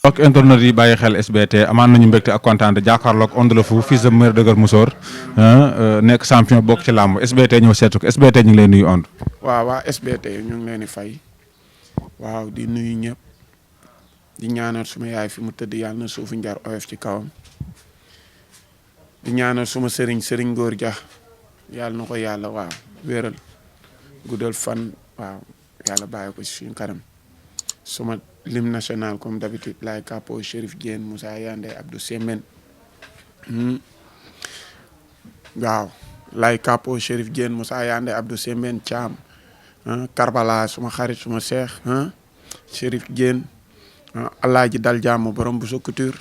mbokk internet yi bàyyi xel SBT amaan nañu mbégte ak kontaan jàkkaarloog Onde le Fou fils de Mère de Keur Moussor nekk champion bokk ci làmb SBT ñëw seetu ko SBT ñu ngi lay nuyu Onde. waaw waa SBT ñu ngi leen di fay waaw di nuyu ñëpp di ñaanal suma yaay fi mu tëdd yàlla na suufu njar oyof ci kawam di ñaanal suma sëriñ Ngor Dia yàlla na ko yàlla waaw wéeral guddal fan waaw yàlla bàyyi ko ci suñu kanam suma lim national comme d'habitude Laye Capo Chérif Diène Moussa Yandé Abdou Sembène waaw Laye Capo Chérif Diène Moussa Yandé Abdou Sembène Thiam Karbala suma xarit suma seex Chérif Diène Alaaji dal jàmm borom bu sa couture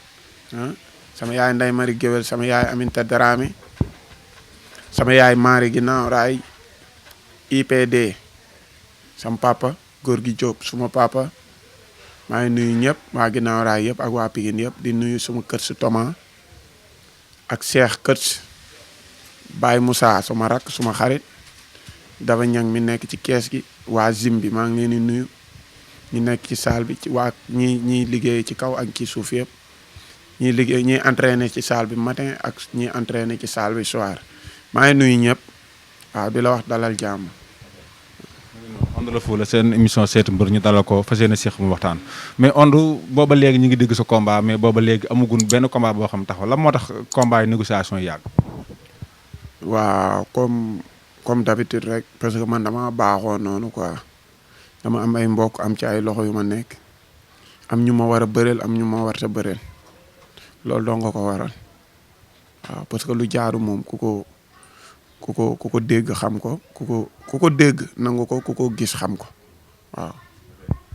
sama yaay Ndey Mari Géwél sama yaay Aminta Dramé sama yaay Mari ginnaaw raay IPD sama papa góor gi Diop suma papa maa ngi nuyu ñëpp waa ginnaaw raay yëpp ak waa Pikine yëpp di nuyu suma kër si Thomas ak Cheikh kër Baye Moussa suma rakk suma xarit dafa ñang mi nekk ci kees gi waa Zim bi maa ngi leen di nuyu ñi nekk ci salle bi ci waa ñiy liggéey ci kaw ak ci suuf yëpp ñiy liggéey ñiy entraîné ci salle bi matin ak ñiy entraîné ci salle bi soir maa ngi nuyu ñëpp waaw di la wax dalal jàmm. Onde le Fou la seen émission seetu mbër ñu dalal ko fas yéene seex mu waxtaan mais Onde booba léegi ñu ngi dégg sa combat mais booba léegi amagun benn combat boo xam taxaw lan moo tax combat yi négociation yi yàgg. waaw comme d'habitude rek parce que man dama baaxoo noonu quoi dama am ay mbokk am ci ay loxo yu ma nekk am ñu ma war a bëreel am ñu ma warta bëreel loolu doo nga ko waral waaw parce que lu jaaru moom ku ko dégg xam ko ku ko dégg nangu ko ku ko gis xam ko waaw.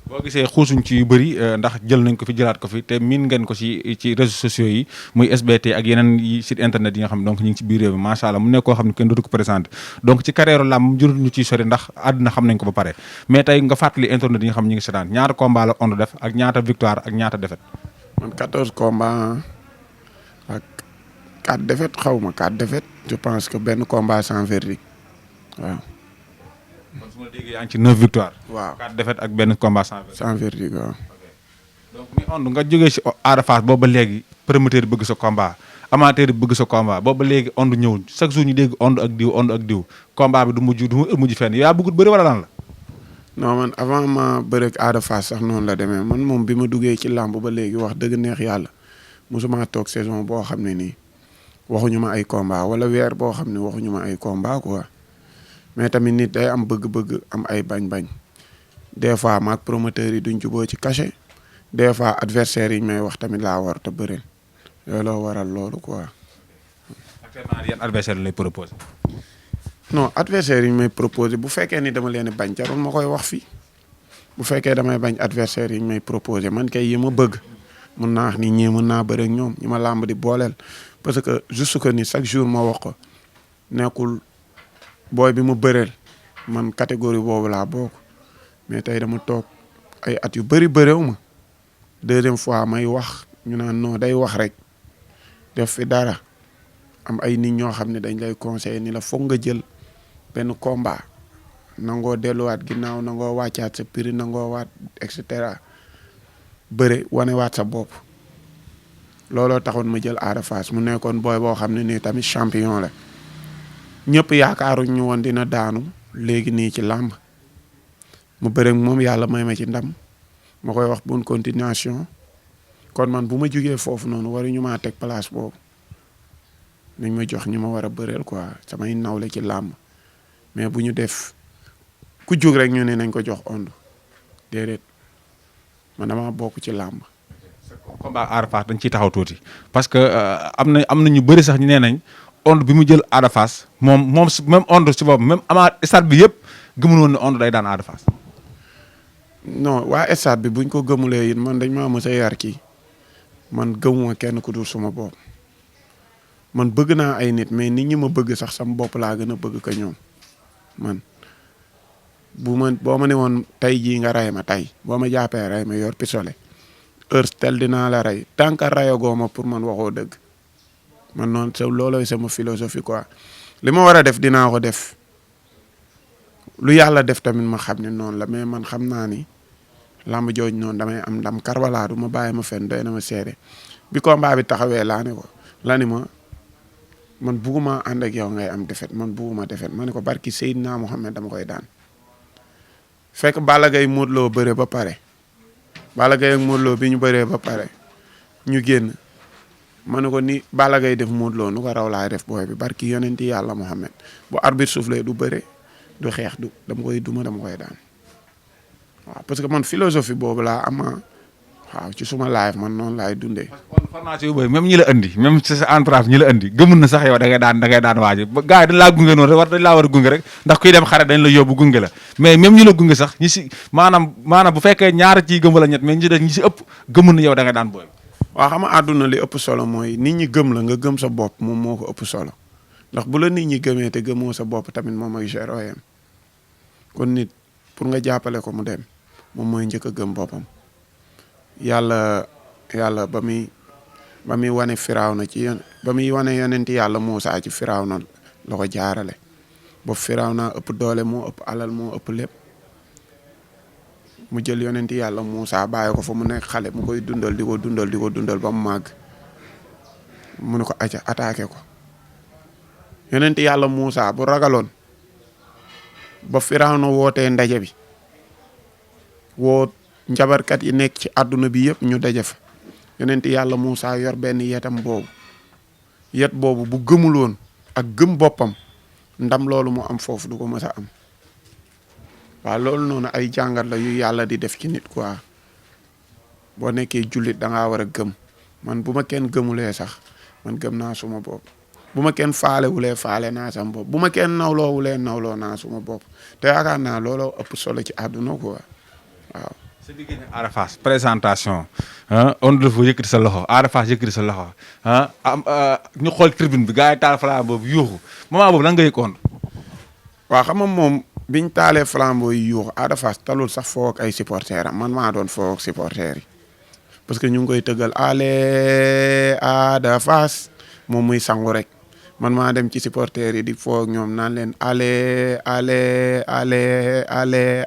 boo gisee xuusuñ ci yu bëri ndax jël nañ ko fi jëlaat ko fi te miin ngeen ko ci réseaux sociaux yi muy SBT ak yeneen yi site internet yi nga xam donc ñu ngi ci biir réew mi macha allah mu nekk koo xam ne kenn dootu ko présenté donc ci carrière làmb jurut ñu ciy sori ndax àdduna xam nañ ko ba pare mais tey nga fàttali internet yi nga xam ñu ngi seetaan ñaata combat la Onde def ak ñaata victoire ak ñaata défaite. man 14 combats ak 4 défaites xaw ma 4 défaites je pense que benn combat sans verdict waaw. kon su ma déggee yaa ngi ci 9 victoire. waaw 4 défaites ak benn combat sans verdict. sans verdict waaw. donc mi Onde nga jógee si Ada Fass booba léegi promoteur yi bëgg sa combat amateur yi bëgg sa combat booba léegi Onde ñëwul chaque jour ñu dégg Onde ak diw combat bi du mujj fenn yaa bëggut bëri wala lan la. non man avant ma bëreeg Ada Fass sax noonu la demee man moom bi ma duggee ci làmb ba léegi wax dëgg neex yàlla mosuma toog saison boo xam ne nii waxuñu ma ay combat wala weer boo xam ne waxuñu ma ay combat quoi. mais tamit nit day am bëgg-bëgg am ay bañ-bañ des fois maag promoteurs yi duñ juboo ci cachet des fois adversaires yi may wax tamit laa war te bëreel looloo waral loolu quoi. actuellement yan adversaire lay proposé. non adversaires yi may proposé bu fekkee ni dama leen bañ jarul ma koy wax fii bu fekkee damay bañ adversaires yi may proposé man kay yi ma bëgg mun naa wax ni ñii mun naa bëre ak ñoom ñi ma làmb di booleel parce que juste que ni chaque jour ma wax ko nekkul. booy bi mu bëreel man catégorie boobu laa bokk mais tey dama toog ay at yu bëri bëréew ma deuxième fois may wax ñu naan non day wax rek def fi dara am ay nit ñoo xam ne dañ lay conseiller ni la foog nga jël benn combat nangoo delluwaat ginnaaw nangoo wàccaat sa prix nangoo waat et cetera bëre wanewaat sa bopp looloo taxoon ma jël Ada Fass mu nekkoon booy boo xam ne nii tamit champion la ñëpp yaakaaruñ ñu woon dina daanu léegi nii ci làmb mu bëre moom yàlla may ma ci ndam ma koy wax bonne continuation kon man bu ma jugee foofu noonu waruñu maa teg place boobu nañ ma jox ñu ma war a bëreel quoi samay nawle ci làmb mais bu ñu def ku jug rek ñu ne nañ ko jox Onde déedéet man dama bokk ci làmb. combat Ada Fass dañ ciy taxaw tuuti parce que am na ñu bëri sax ñu nee nañ. Onde bi mu jël Ada Fass moom même Onde si boobu même amaat stade bi yëpp gëmul woon ne Onde day daan Ada Fass. non waa stade bi buñ ko gëmulee it man dañ maa mës a yar kii man gëmuma kenn ku dul suma bopp man bëgg naa ay nit mais nit ñi ma bëgg sax sama bopp laa gën a bëgg ko ñoom man boo ma ne woon tey jii nga rey ma tey boo ma jàppee rey ma yor pistolet heure tel dinaa la rey tant que rayagoo ma pour man waxoo dëgg. man noonu loolooy sama philosophie quoi li ma war a def dinaa ko def lu yàlla def tamit ma xam ne noonu la mais man xam naa ni lamb jooj noonu damay am ndam Karbala du ma bàyyi ma fen doy na ma seede bi combat bi taxawee laa ne ko la ni ma man bugguma ànd ak yow ngay am defet man bugguma defet ma ne ko barki Seydina Mohamed dama koy daan fekk Balla Gaye Modou Lo bëre ba pare Balla Gaye ak Modou Lo bi ñu bëree ba pare ñu génn ma ne ko ni Balla Gaye def Modou Lo nu ko raw laay def booy bi barki yonenti yàlla Mohamed bu arbitre soufflé du bëre du xeex du dama koy duma dama koy daan waaw parce que man philosophie boobu laa ama waaw ci suma live man noonu laay dundee. kon formation yu bëri même ñi la andi même ci sa entourage ñi la andi gëmul na sax yow da ngay daan waaji ba gars yi dañ laa gunge noonu rek dañ laa war a gunge rek ndax kuy dem xare dañ la yóbbu gunge la mais même ñi la gunge sax ñi si maanaam bu fekkee ñaar ci gëm wala ñett mais ñi si ëpp gëmul na yow da ngay daan booy. waaw xam nga àdduna li ëpp solo mooy nit ñi gëm la nga gëm sa bopp moom moo ko ëpp solo ndax bu la nit ñi gëmee te gëmoo sa bopp tamit moom ak zéro yam kon nit pour nga jàppale ko mu dem moom mooy njëkk a gëm boppam yàlla ba muy wane Firawna ba muy wane yonenti yàlla Muusaa ci Firawna la ko jaarale boobu Firawna ëpp doole moo ëpp alal moo ëpp lépp mu jël yonenti yàlla Muusaa bàyyi ko fa mu nekk xale mu koy dundal di ko dundal ba mu màgg mu ne ko acca attaqué ko yonenti yàlla Muusaa bu ragaloon ba Firawna wootee ndaje bi woo njabarkat yi nekk ci àdduna bi yëpp ñu daje fa yonenti yàlla Muusaa yor benn yetam boobu yet boobu bu gëmul woon ak gëm boppam ndam loolu mu am foofu du ko mës a am waaw loolu noonu ay jàngat la yu yàlla di def ci nit quoi boo nekkee jullit da ngaa war a gëm man bu ma kenn gëmulee sax man gëm naa suma bopp bu ma kenn faalewulee faale naa sama bopp bu ma kenn nawloowulee nawloo naa suma bopp te yaakaar naa looloo ëpp solo ci àdduna quoi waaw. sa diggante Ada Fass présentation on dafa yëkkati sa loxo Ada Fass yëkkati sa loxo ñu xool tribune bi gars yi taal flambeau boobu yuuxu moment boobu lan nga yëgoon. waaw xam nga moom biñ taalee flambeau yi yuuxu Ada Fass talul sax foo ak ay supporters am man maa doon foo ak supporters yi parce que ñu ngi koy tëggal ale Ada Fass moom muy sangu rek man maa dem ci supporters yi di foo ak ñoom naan leen ale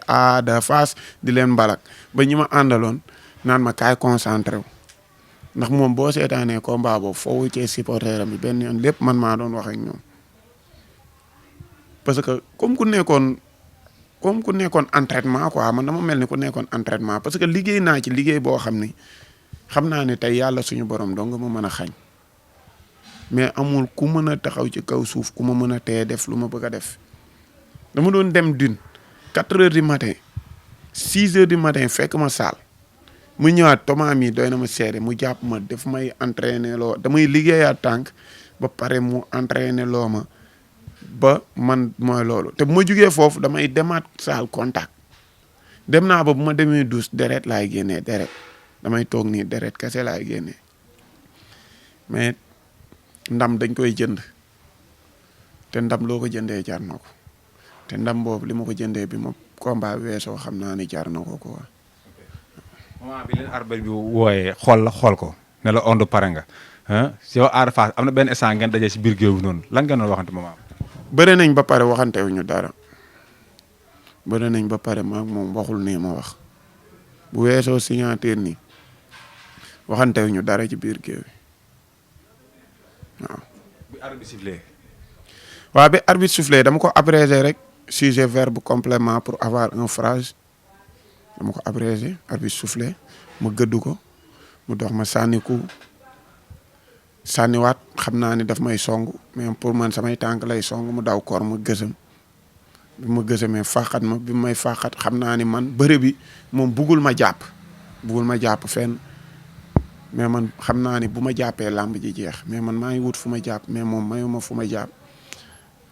Ada Fass di leen mbalak ba ñi ma àndaloon naan ma kaay concentré wu ndax moom boo seetaanee combat boobu foo ci supporter am bi benn yoon lépp man maa doon wax ak ñoom parce que comme ku nekkoon entraînement quoi man dama mel ni ku nekkoon entraînement parce que liggéey naa ci liggéey boo xam ni xam naa ne tey yàlla suñu borom dong ma mën a xañ mais amul ku mën a taxaw ci kaw suuf ku ma mën a teye def lu ma bëgg a def dama doon dem dune 4 heures du matin 6 heures du matin fekk ma saal mu ñëwaat Thomas mi doy na ma seede mu jàpp ma daf may entraîner loo damay liggéeyaat tànk ba pare mu entraîner loo ma ba man mooy loolu te bu ma jugee foofu damay demaat saal contact dem naa ba bu ma demee douche deret laay génnee deret damay toog nii deret kese laay génnee mais ndam dañ koy jënd te ndam loo ko jëndee jar na ko te ndam boobu li ma ko jëndee bi ma combat weesoo xam naa ni jar na ko quoi. moment bi leen arbitre bi wooyee xool ko ne la Onde pare nga yow Ada Fass am na benn instant ngeen dajee si biir géew bi noonu lan ngeen doon waxante moment. bëre nañ ba pare waxantewuñu dara bëre nañ ba pare maag moom waxul nii ma wax bu weesoo signature nii waxantewuñu dara ci biir géew bi waaw. bi arbitre sifflé. waaw bi arbitre sifflé dama ko abrégé rek sujet verbe complément pour avoir une phrase dama ko abrégé arbitre sifflé ma gëdd ko mu dox ma sànniwaat xam naa ni daf may song mais pour man samay tànk lay song mu daw koor ma gësam bi ma gësamee fàqat ma bi may fàqat xam naa ni man bëre bi moom buggul ma jàpp fenn mais man xam naa ni bu ma jàppee làmb ji jeex mais man maa ngi wut fu ma jàpp mais moom mayuma fu ma jàpp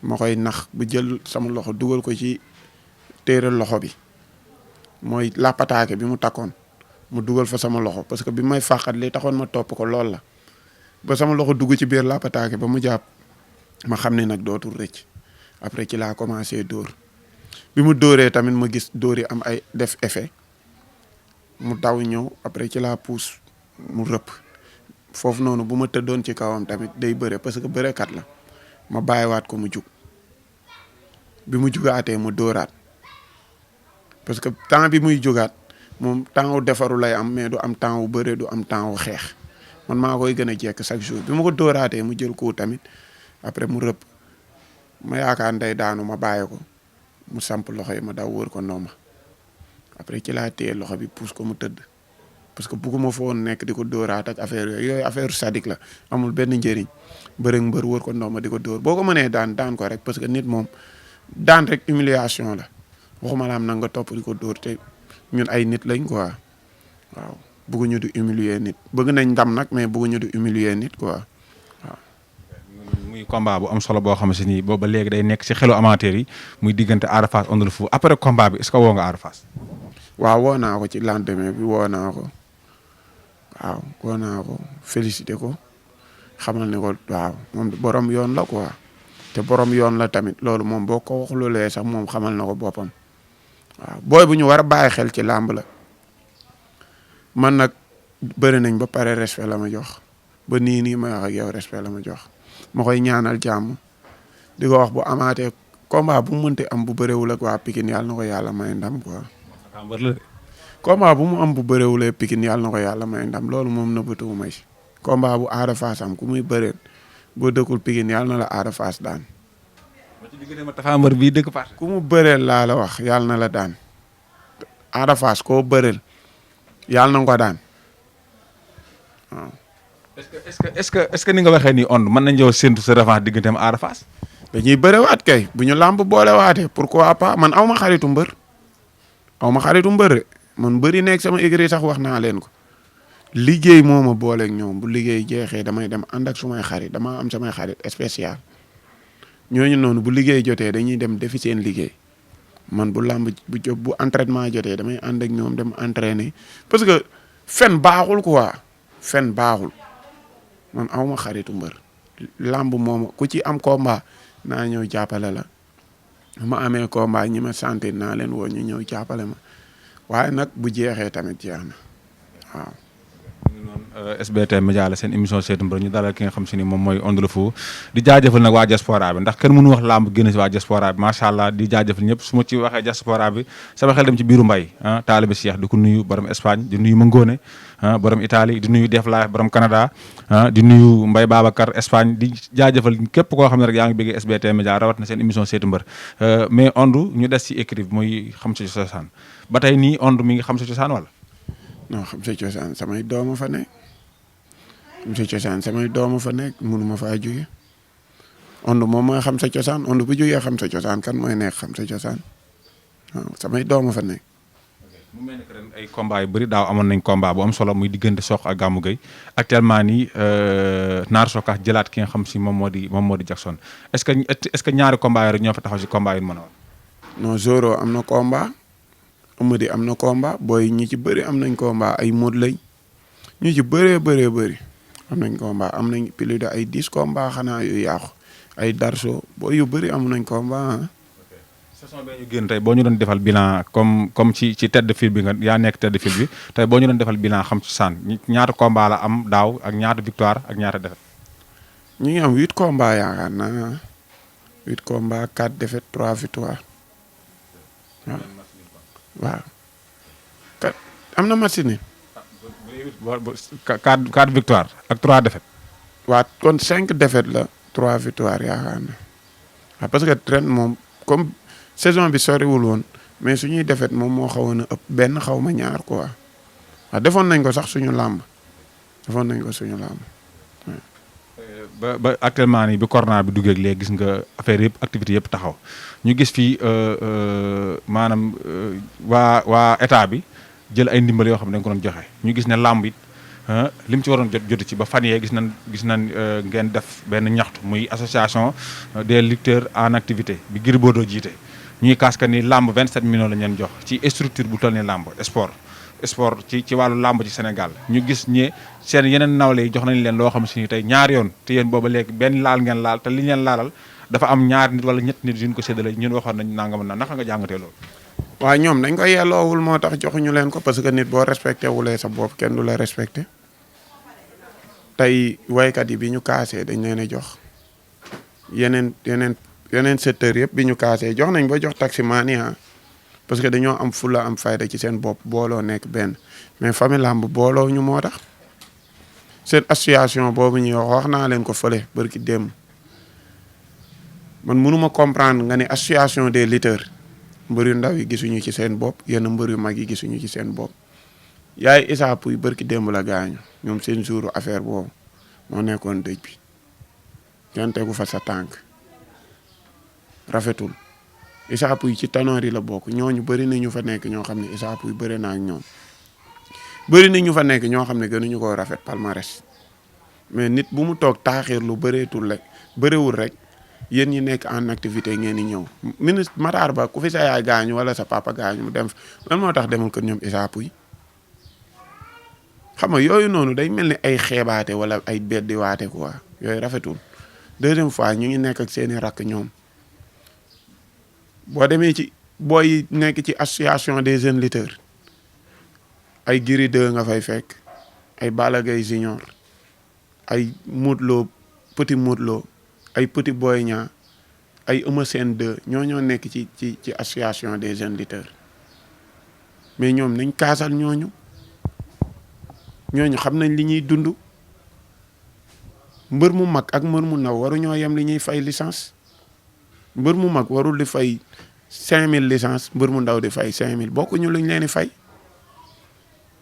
ma koy nax bu jël sama loxo dugal ko ci téere loxo bi mooy làppataake bi mu takkoon mu dugal fa sama loxo parce que bi may fàqat li taxoon ma topp ko lool la ba sama loxo dugg ci biir làppataake ba mu jàpp ma xam ne nag dootul rëcc après ci laa commencé dóor bi mu dóoree tamit ma gis dóor yi am ay def effet mu daw ñëw après ci laa puus mu rëpp foofu noonu bu ma tëddoon ci kawam tamit day bëre parce que bërekat la ma bàyyiwaat ko mu jug bi mu jugaatee mu dóoraat parce que temps bi muy jugaat moom temps wu defaru lay am mais du am temps wu bëre du am temps wu xeex man maa koy gën a jekk chaque jour bi ma ko dóoraatee mu jël ko tamit après mu rëpp ma yaakaar ndey daanu ma bàyyi ko mu samp loxo yi ma daw wër ko ndomba après ci laa téye loxo bi pousse ko mu tëdd parce que bugguma fa woon nekk di ko dóoraat ak affaire yooyu affaire sadique la amul benn njëriñ mbërëg mbër wër ko ndomba di ko dóor boo ko mënee daan ko rek parce que nit moom daan rek humiliation la waxuma la am nag nga topp di ko dóor te ñun ay nit lañ quoi waaw bëgguñu di humilier nit bëgg nañ ndam nag mais bëgguñu di humilier nit quoi waaw. muy combat bu am solo boo xam si ni boobu ba léegi day nekk si xelu amateur yi muy diggante Ada Fass Onde le Fou après combat bi est-ce que woo nga Ada Fass. waaw woo naa ko ci lendemain bi woo naa ko waaw woo naa ko félicité ko xamal ne ko waaw moom borom yoon la quoi te borom yoon la tamit loolu moom boo ko waxululee sax moom xamal na ko boppam waaw booy bu ñu war a bàyyi xel ci làmb la man nag bëri nañ ba pare respect la ma jox ba nii may wax ak yow respect la ma jox ma koy ñaanal jàmm di ko wax bu amaatee combat bu mu mënti am bu bëreewul ak waa Pikine yàlla na ko yàlla may ndam quoi. combat bu mu am bu bëreewulee Pikine yàlla na ko yàlla may ndam loolu moom nëbbatuwu ma si combat bu Ada Fass am ku muy bëreel boo dëkkul Pikine yàlla na la Ada Fass daan. ku mu bëreel laa la wax yàlla na la daan Ada Fass koo bëreel yàlla na nga ko daan waaw. est-ce que ni nga waxee nii Onde mën nañu séntu sa revanche digganteem Ada Fass. dañuy bërewaat kay bu ñu làmb boolewaatee pourquoi pas man aw ma xaritu mbër man bëri nekk sama écurie sax wax naa leen ko liggéey moo ma booleeg ñoom bu liggéey jeexee damay dem ànd ak sumay xarit dama am samay xarit spécial ñooñu noonu bu liggéey jotee dañuy dem defi seen liggéey man bu làmb bu entraînement jotee damay ànd ak ñoom dem entraîner parce que fen baaxul quoi fen baaxul man awma xaritu mbër làmb moom ku ci am combat naa ñëw jàppale la ma amee combat ñi ma sentir naa leen woo ñu ñëw jàppale ma waaye nag bu jeexee tamit jeex na waaw. SBT Média la seen émission seetu mbër ñu dalal ki nga xam si ni moom mooy Onde le Fou di jaajëfal nag waa diaspora bi ndax kenn mënu wax làmb génn si waa diaspora bi macha allah di jaajëfal ñëpp su ma ci waxee diaspora bi sama xel dem ci biiru mbay taalibe Cheikh di ko nuyu borom Espagne di nuyu Mangone borom Italie di nuyu Def Life borom Canada di nuyu Mbaye Babacar Espagne di jaajëfal képp koo xam ne rek yaa ngi bëggee SBT Média rawat na seen émission seetu mbër mais Onde ñu des ci écrit bi muy xam sa cosaan ba tey nii Onde mi ngi xam sa cosaan wala. non xam sa cosaan samay dooma fa nekk xam sa cosaan samay dooma fa nekk mënuma faa jóge Onde moom mooy xam sa cosaan Onde bu jógee xam sa cosaan kan mooy nekk xam sa cosaan waaw samay dooma fa nekk. mu mel ni que ren ay combat yu bëri daaw amoon nañ combat bu am solo muy diggante Sokh ak Gamou Gueye actuellement nii Naar Sokaas jëlaat ki nga xam si moom moo di Jackson est-ce que ñaari combat yi rek ñoo fa taxaw si combat yu mën a woon. non Zoro am na combat. Amady am na combat booy ñi ci bëri am nañ combat ay Modou lañ ñu ci bëree am nañ combat am nañ plus de ay 10 combat xanaa yu yàqu ay Darso booy yu bëri am nañ combat saison bee ñu génn tey boo ñu doon defal bilan comme ci tête de file bi nga yaa nekk tête de file bi tey boo ñu doon defal bilan xam ci saan ñaata combat la am daaw ak ñaata victoire ak ñaata défaite. ñu ngi am 8 combat yaakaar naa 8 combat 4 défaite 3 victoire waaw kat am na match ni 4 victoire ak 3 défaite. waaw kon 5 défaite la 3 victoire yaakaar na waaw parce que ren moom comme saison bi soriwul woon mais suñuy défaite moom moo xawoon a ëpp benn xaw ma ñaar quoi waaw defoon nañ ko sax suñu làmb ba actuellement nii bi corona bi duggee léegi gis nga affaire yëpp activité yëpp taxaw ñu gis fii maanaam waa état bi jël ay ndimbal yoo xam ne dañ ko doon joxe ñu gis ne làmb it li mu ci waroon jot ci ba fan yee gis nañ ngeen def benn ñaxtu muy association des lutteurs en activité bi Gris Bordeaux jiite ñuy kaas ka ni làmb 27 millions la ñu leen jox ci structure bu toll ni làmb sport ci wàllu làmb ci Sénégal ñu gis ñe seen yeneen nawle yi jox nañ leen loo xam si ni tey ñaari yoon te yéen booba léegi benn laal ngeen laal te li ngeen laalal dafa am ñaari nit wala ñetti nit yu ñu ko séddale ñun waxoon nañ nangam na naka nga jàngatee loolu. waaw ñoom dañ ko yelloowul moo tax joxuñu leen ko parce que nit boo respecté wulee sa bopp kenn du la respecté tey waykat yi bi ñu kaasee dañ leen a jox yeneen secteur yëpp bi ñu kaasee jox nañ ba jox taximaan yi parce que dañoo am fulla am fayda ci seen bopp booloo nekk benn mais famille làmb booloo ñu moo tax seen association boobu ñuy wax naa leen ko fële barki démb man mënuma comprendre nga ne association des lutteurs mbër yu ndaw yi gisuñu ci seen bopp yenn mbër yu mag yi gisuñu ci seen bopp yaay Issa Pouye barki démb la gaañu ñoom seen jouru affaire boobu moo nekkoon dëj bi kenn tegu fa sa tànk rafetul Issa Pouye ci tanoor yi la bokk ñooñu bëri na ñu fa nekk ñoo xam ne Issa Pouye bëri na ak ñoom bëri na ñu fa nekk ñoo xam ne gënuñu koo rafet palmarès mais nit bu mu toog taaxiir lu bëreetul rek bëriwul rek yéen ñi nekk en activité ngeen di ñëw ministre Matar Ba ku fi sa yaay gaañu wala sa papa gaañu mu dem lan moo tax demul kër ñoom Issa Pouye xam nga yooyu noonu day mel ni ay xeebaate wala ay beddiwaate quoi yooyu rafetul deuxième fois ñu ngi nekk ak seeni rakk ñoom boo demee ci booy nekk ci association des jeunes lutteurs ay Gris 2 nga fay fekk ay Balla Gaye Junior ay Modou Lo petit Modou Lo ay petit Boy Niang ay Eumeu Sène 2 ñoo nekk ci association des jeunes lutteurs mais ñoom nañ kaasal ñooñu xam nañ li ñuy dund mbër mu mag ak mbër mu ndaw waruñoo yem li ñuy fay licence mbër mu mag warul di fay 5000 licence mbër mu ndaw di fay 5000 bokkuñu luñ leen di fay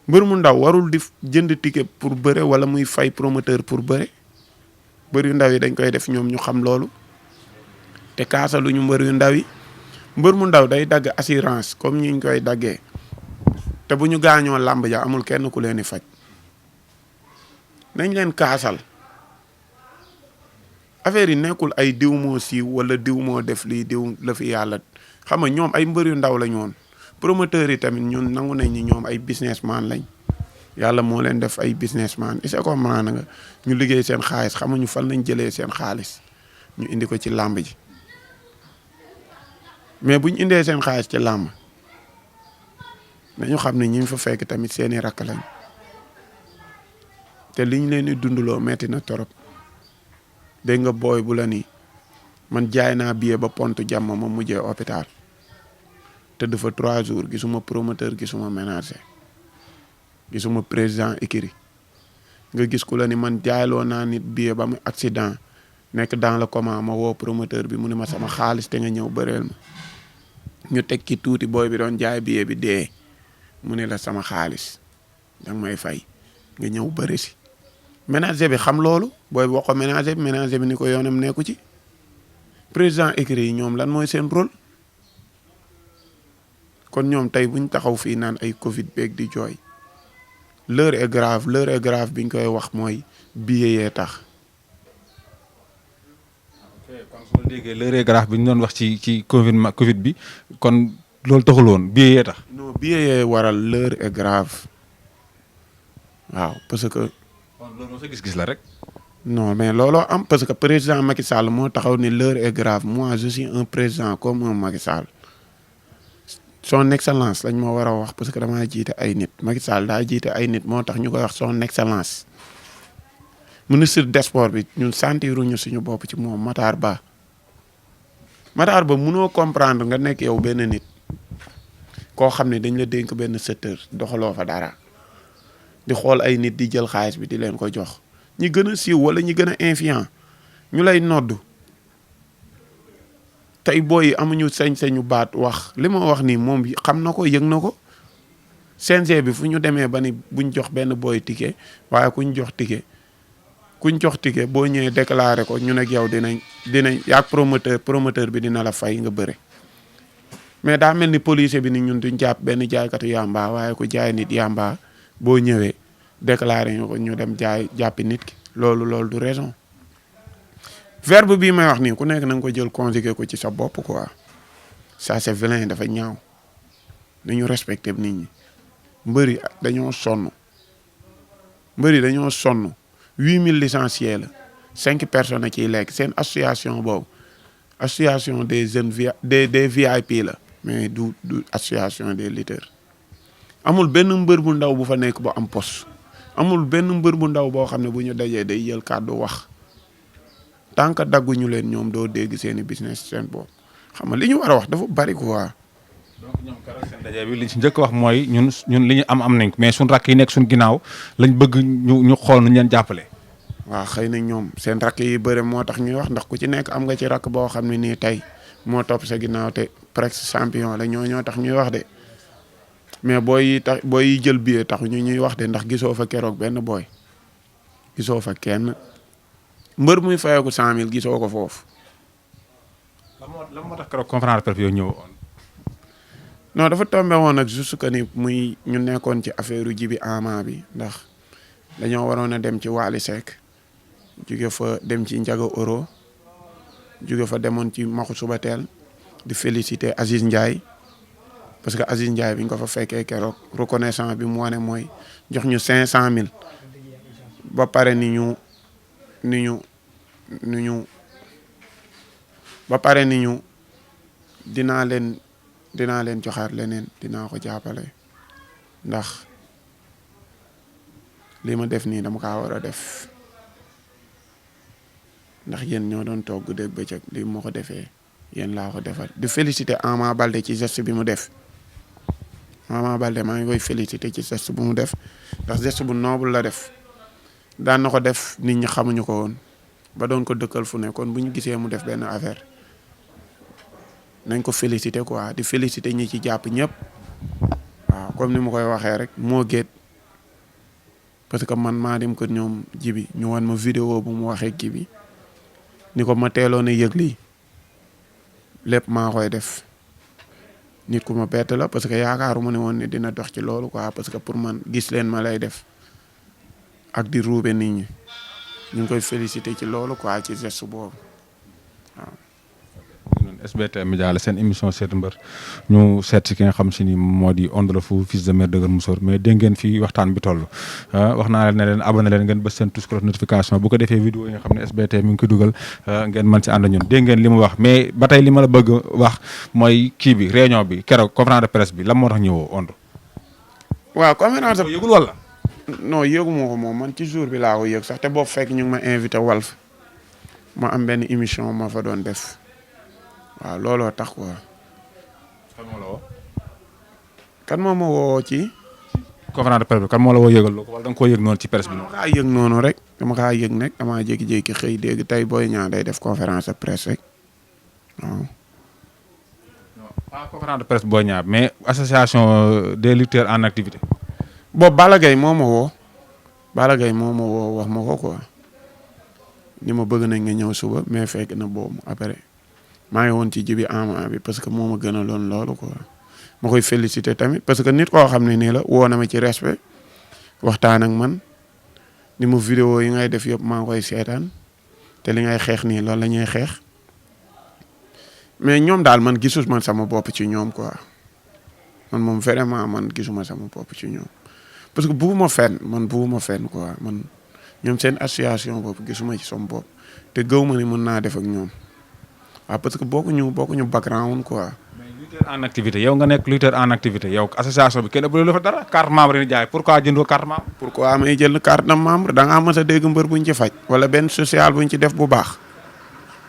mbër mu ndaw warul di jënd ticket pour bëre wala muy fay promoteur pour bëre mbër yu ndaw yi dañ koy def ñoom ñu xam loolu te kaasaluñu mbër yu ndaw yi mbër mu ndaw day dagg assurance comme ñu koy daggee te bu ñu gaañoo làmb ja amul kenn ku leen di faj nañ leen kaasal affaire yi nekkul ay diw moo siiw wala diw moo def lii diw la fi yàlla xam nga ñoom ay mbër yu ndaw lañ woon promoteurs yi tamit ñun nangu nañ ni ñoom ay businessman lañ yàlla moo leen def ay businessman est-ce que comprendre nga ñu liggéey seen xaalis xamuñu fan lañ jëlee seen xaalis ñu indi ko ci làmb ji mais buñ indee seen xaalis ci làmb nañu xam ne ñi fa fekk tamit seeni rakk lañ te liñ leen di dundaloo metti na torop dégg nga booy bu la ni man jaay naa billet ba pont jàmm ma mujjee hôpital te dafa 3 jours gisuma promoteur gisuma ménager gisuma président écurie nga gis ku la ni man jaayloo naa nit billet ba mu accident nekk dans le coma ma woo promoteur bi mu ne ma sama xaalis te nga ñëw bëreel ma ñu teg ki tuuti booy bi doon jaay billet bi dee mu ne la sama xaalis danga may fay nga ñëw bëri si ménager bi xam loolu booy wax ko ménager bi ni ko yoonam nekku ci président écurie yi ñoom lan mooy seen rôle kon ñoom tey buñ taxaw fii naan ay Covid beeg di jooy l'heure est grave biñ koy wax mooy billet yee tax. ok kon su ma déggee l'heure est grave bi ñu doon wax ci Covid bi kon loolu taxul woon billet yee tax. non billet yee waral l'heure est grave waaw parce que. kon loolu sa gis-gis la rek. non mais looloo am parce que président Macky Sall moo taxaw ni l'heure est grave moi je suis un président comme un Macky Sall son excellence lañ moo war a wax parce que damaa jiite ay nit Macky Sall daa jiite ay nit moo tax ñu koy wax son excellence ministre des sports bi ñun sentiruñu suñu bopp ci moom Matar Ba mënoo comprendre nga nekk yow benn nit koo xam ne dañ la dénk benn secteur doxaloo fa dara di xool ay nit di jël xaalis bi di leen ko jox ñi gën a siiw wala ñi gën a influent ñu lay noddu tey booy amuñu sañ-sañu baat wax li ma wax nii moom xam na ko yëg na ko CNG bi fu ñu demee ba ni buñ jox benn booy ticket waaye kuñ jox ticket boo ñëwee déclaré ko ñu nekk yow dinañ yaag promoteur bi dina la fay nga bëre mais daa mel ni policier bi ni ñun duñ jàpp benn jaaykatu yamba waaye ku jaay nit yamba boo ñëwee déclaré ñu ko ñu dem jàppi nit ki loolu du raison verbe bii may wax nii ku nekk na nga ko jël conjugué ko ci sa bopp quoi ça c'est vilain dafa ñaaw nañu respecté nit ñi mbëri dañoo sonn 8000 licenciés la 5 personnes a ciy lekk seen association boobu association des jeunes des VIP la mais du association des lutteurs amul benn mbër bu ndaw bu fa nekk bu am poste amul benn mbër bu ndaw boo xam ne bu ñu dajee day jël kàddu wax tant que dagguñu leen ñoom doo dégg seeni business seen bopp xam nga li ñu war a wax dafa bari quoi. donc ñoom keroog seen daje bi li ci njëkk wax mooy ñun li ñu am nañ ko mais suñ rakk yi nekk suñ ginnaaw lañ bëgg ñu xool nu ñu leen jàppale. waaw xëy na ñoom seen rakk yi bëre moo tax ñuy wax ndax ku ci nekk am nga ci rakk boo xam ne nii tey moo topp sa ginnaaw te presque champion la ñoo tax ñuy wax de mais booy yi jël billet tax ñuy wax de ndax gisoo fa keroog benn booy gisoo fa kenn mbër muy fayeeku 100 000 gisoo ko foofu. lan moo tax keroog conférence de presse yow ñëwoon. non dafa tombé woon nag juste que ni muy ñu nekkoon ci affaire Djiby Ama bi ndax dañoo waroon a dem ci Wally Seck jóge fa dem ci Ndiaga Euro jóge fa demoon ci Maxu Subatel di féliciter Aziz Ndiaye parce que Aziz Ndiaye bi ñu ko fa fekkee keroog reconnaissance bi mu wane mooy jox ñu 500 000 ba pare ba pare ni ñu dinaa leen joxaat leneen dinaa ko jàppale ndax li ma def nii dama kaa war a def ndax yéen ñoo doon toog guddeeg bëccëg lii moo ko defee yéen laa ko defal di féliciter Ama Baldé ci geste bi mu def Ama Baldé maa ngi koy féliciter ci geste bu mu def ndax geste bu noble la def daan na ko def nit ñi xamuñu ko woon ba doon ko dëkkal fu ne kon bu ñu gisee mu def benn affaire nañ ko féliciter quoi di féliciter ñi ci jàpp ñëpp waaw comme ni ma koy waxee rek moo géet parce que man maa dem ko ñoom Djiby ñu wan ma vidéo bu mu waxee Djiby ni ko ma teeloon a yëg lii lépp maa koy def nit ku ma bett la parce que yaakaaruma ne woon ne dina dox ci loolu quoi parce que pour man gis leen ma lay def ak di ruube nit ñi ñu ngi koy féliciter ci loolu quoi ci geste boobu waaw. SBT Média la seen émission seetu mbër ñu seet si ki nga xam si ni moo di Onde le Fou fils de mère de Kër Moussor mais dégg ngeen fii waxtaan bi toll wax naa leen ne leen abonné leen ngeen bës seen touche cloche notification bu ko defee vidéo yi nga xam ne SBT mi ngi koy dugal ngeen mën si ànd ñun dégg ngeen li mu wax mais ba tey li ma la bëgg wax mooy kii bi réunion bi keroog conférence de presse bi lan moo tax ñëwoo Onde. waaw conférence de yëgul wala. non yëguma ko moom man ci jour bi laa ko yëg sax te boobu fekk ñu ngi ma invité Walf ma am benn émission ma fa doon def. waaw looloo tax quoi. kan moo la woo. kan moo ma woo ci. conférence de presse bi kan moo la woo yëgal ko wala da nga koo yëg noonu ci presse bi. dama kaa yëg noonu rek dama kaa yëg nekk damaa jékki-jékki xëy dégg tey Boy Niang day def conférence de presse rek waaw. non pas conférence de presse Boy Niang mais association des lutteurs en activité. boobu Balla Gaye moo ma woo. Balla Gaye moo ma woo wax ma ko quoi ni ma bëgg nañ nga ñëw suba mais fekk na boobu après. maa ngi woon ci Djiby Ama bi parce que moo ma gënaloon loolu quoi ma koy féliciter tamit parce que nit koo xam ne nii la woo na ma ci respect waxtaan ak man ni mu vidéo yi ngay def yëpp maa ngi koy seetaan te li ngay xeex nii loolu la ñuy xeex mais ñoom daal man gisuma sama bopp ci ñoom quoi man moom vraiment man gisuma sama bopp ci ñoom parce que bugguma fenn quoi man ñoom seen association boobu gisuma ci sama bopp te gëw ma ni mën naa def ak ñoom. waaw parce que bokkuñu background quoi. mais lutteur en activité yow nga nekk lutteur en activité yow association bi kenn ëppale la fa dara carte membre yi jaay pourquoi jëndoo carte membre. pourquoi may jël carte de membre da ngaa mës a dégg mbër buñ ci faj. wala benn social buñ ci def bu baax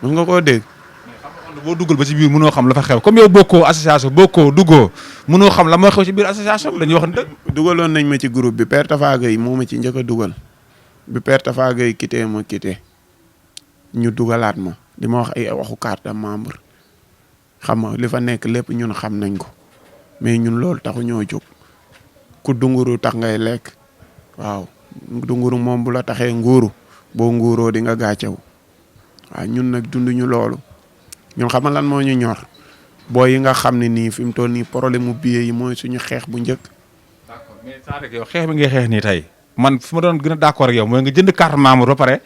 mës nga koo dégg. mais xam nga boo duggal ba ci biir mënoo xam la fa xew comme yow bokkoo association duggoo mënoo xam la moo xew ci biir association bi dañuy wax dëgg. dugaloon nañ ma ci groupe bi Père Tafa Gueye moo ma ci njëkk a dugal bi Père Tafa Gueye quitté ma quitté ñu dugalaat ma. di ma wax ay waxu carte de membre xam nga li fa nekk lépp ñun xam nañ ko mais ñun loolu taxu ñoo jóg ku dunguru tax ngay lekk waaw dunguru moom bu la taxee nguuru boo nguuroo di nga gàccew waaw ñun nag dunduñu loolu ñun xam nga lan moo ñu ñor boo yi nga xam ne nii fi mu toll nii problème mu billet yi mooy suñu xeex bu njëkk. d'accord mais saa rek yow xeex bi ngay xeex nii tey. man fi ma doon gën a d'accord ak yow mooy nga jënd carte membre ba pare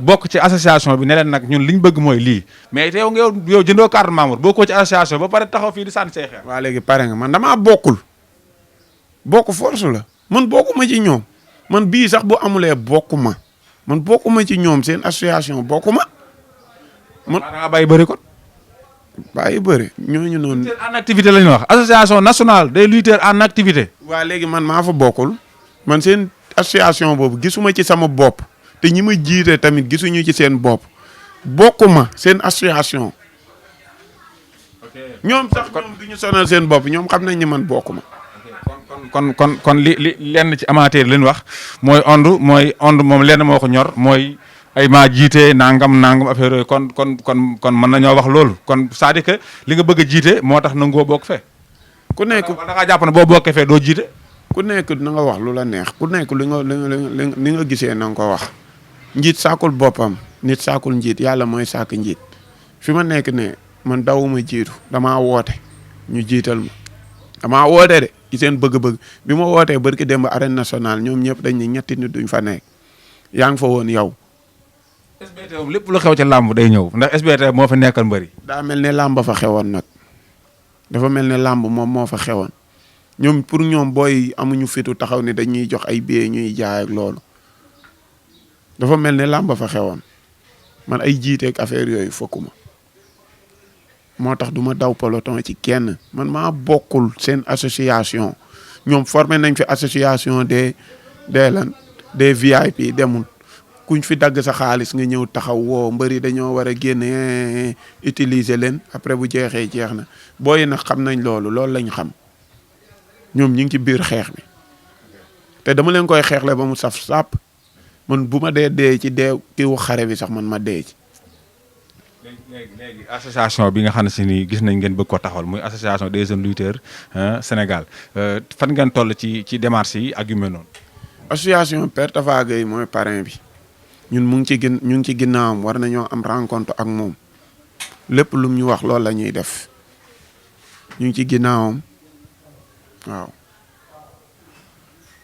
bokk ci association bi ne leen nag ñun li ñu bëgg mooy lii mais te yow jëndoo carte membre bokkoo ci association ba pare taxaw fii di sànni say xeer. waa léegi pare nga man damaa bokk force la man bokkuma ci ñoom man bii sax bu amulee bokkuma man bokkuma ci ñoom seen association bokkuma. man da ngaa bàyyi bëri kon. bàyyi bëri ñooñu noonu. lutteurs en activité la ñu wax association nationale des lutteurs en activité. waa léegi man maa fa bokkul man seen. association boobu gisuma ci sama bopp te ñi ma jiite tamit gisuñu ci seen bopp bokkuma seen association. ok ñoom sax ñoom du ñu sonal seen bopp ñoom xam nañ ni man bokkuma. kon li lenn ci amateur leen wax mooy Onde moom lenn moo ko ñor mooy ay maa jiite nangam affaire yooyu kon mën nañoo wax loolu kon c'est-à-dire que li nga bëgg a jiite moo tax nangoo bokk fee. ku nekk da ngaa jàpp ne boo bokkee fee doo jiite. ku nekk na nga wax lu la neex ku nekk li nga gisee na nga ko wax. njiit saakul boppam nit saakul njiit yàlla mooy sàkk njiit fi ma nekk ne man dawuma jiitu damaa woote ñu jiital ma damaa woote de ci seen bëgg-bëgg bi ma wootee barki démb arène nationale ñoom ñëpp dañ ne ñetti nit duñ fa nekk yaa ngi fa woon yow. SBT moom lépp lu xew ci làmb day ñëw ndax SBT moo fa nekkal mbëri. daa mel ne làmb fa xewoon nag dafa mel ne làmb moom moo fa xewoon ñoom pour ñoom booy amuñu fitu taxaw ne dañuy jox ay billets ñuy jaay ak loolu dafa mel ne làmb fa xewoon man ay jiiteeg affaire yooyu fokkuma moo tax du ma daw peloton ci kenn man maa bokkul seen association ñoom formé nañ fi association des VIP demul kuñ fi dagg sa xaalis nga ñëw taxaw woo mbëri dañoo war a génne utiliser leen après bu jeexee jeex na booy nag xam nañ loolu lañ xam ñoom ñu ngi ci biir xeex bi te dama leen koy xeexle ba mu saf sàpp man bu ma dee ci kiwu xare bi sax man ma dee ci. léegi association bi nga xam ne si ni gis nañ ngeen bëgg ko taxawal muy association des jeunes lutteurs Sénégal fan ngeen toll ci démarches yi ak yu mel noonu. association Père Tafa Gueye mooy parrain bi ñun ñu ngi ci ginnaawam war nañoo am rencontre ak moom lépp lu ñu wax loolu la ñuy def ñu ngi ci ginnaawam waaw.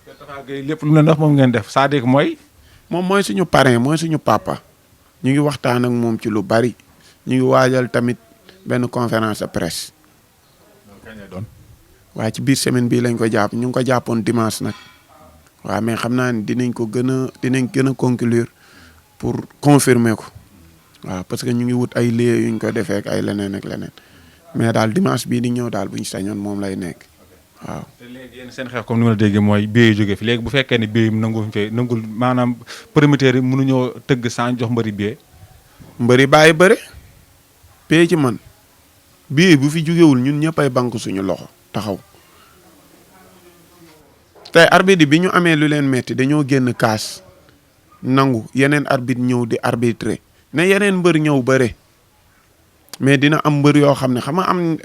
Père Tafa Gueye lépp lu leen wax moom ngeen def c'est-à-dire que mooy. moom mooy suñu parrain mooy suñu papa ñu ngi waxtaan ak moom ci lu bari ñu ngi waajal tamit benn conférence de presse. waaye ci biir semaine bii lañ ko jàpp ñu ngi ko jàppoon dimanche nag waaw mais xam naa ne dinañ gën a conclure pour confirmer ko waaw parce que ñu ngi wut ay lieux yuñ ko defee ak ay leneen ak leneen mais daal dimanche bii di ñëw daal bu ñu sañoon moom lay nekk waaw. te léegi yéen seen xeex comme ni ma la déggee mooy billet yu jógee fi léegi bu fekkee ne billet yi nangul maanaam promoteurs yi mënuñoo tëgg sans jox mbëri billet. mbëri bàyyi bëre pay ci man billet bu fi jógewul ñun ñëpp ay banque suñu loxo taxaw. tey arbitre bi ñu amee lu leen metti dañoo génn kaas nangu yeneen arbitre ñëw di arbitrer ne yeneen mbër ñëw bëre mais dina am mbër yoo xam ne xam nga am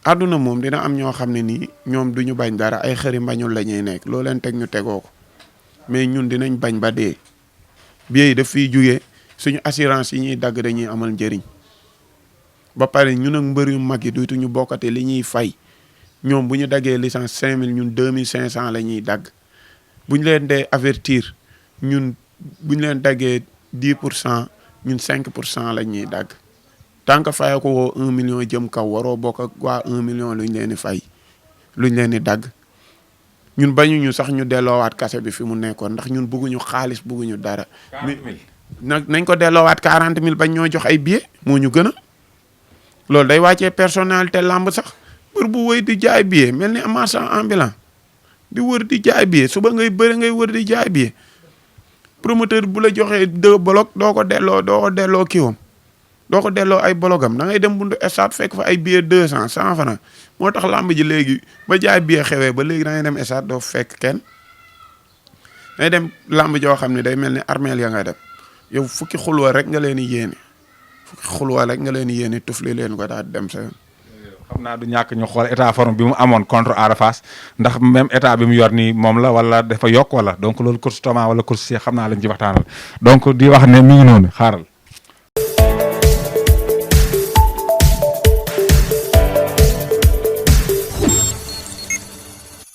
àdduna moom dina am ñoo xam ne nii ñoom du ñu bañ dara ay xëri mbañul la ñuy nekk loo leen teg ñu tegoo ko mais ñun dinañ bañ ba dee billet yi daf fiy jugee suñu assurance yi ñuy dagg dañuy amal njëriñ ba pare ñun ak mbër yu mag yi dootuñu bokkate li ñuy fay. ñoom bu ñu daggee licence 5000 ñun 2500 la ñuy dagg bu ñu leen dee avertir ñun bu ñu leen daggee 10% ñun 5% la ñuy dagg tant que fayoo ko woo 1 million jëm kaw waroo bokk ak waa 1 million luñ leen di fay luñ leen di dagg ñun bañuñu sax ñu delloowaat kase bi fi mu nekkoon ndax ñun bëgguñu xaalis bëgguñu dara. 40 000 nag nañ ko delloowaat 40 000 bañ ñoo jox ay billets moo ñu gën a loolu day wàccee personnalité làmb sax. pour bu wëy di jaay billet mel ni marchand ambulant di wër di jaay billet suba ngay bëri ngay wër di jaay billet promoteur bu la joxee 2 bloc doo ko delloo kiiwam doo ko delloo ay blogam da ngay dem buntu stade fekk fa ay billet 200 100 francs moo tax làmb ji léegi ba jaay billet xewee ba léegi da ngay dem stade doo fekk kenn day dem làmb joo xam ne day mel ni armeel ya ngay dem yow fukki xulwa rek nga leen di yéene tufli leen ko daal dem sa yoon. xam naa du ñàkk ñu xool état forme bi mu amoon contre Ada Fass ndax même état bi mu yor nii moom la wala dafa yokk wala donc loolu course Thomas wala course Cheikh xam naa lañ ci waxtaanal donc di wax ne mi ngi noonu xaaral.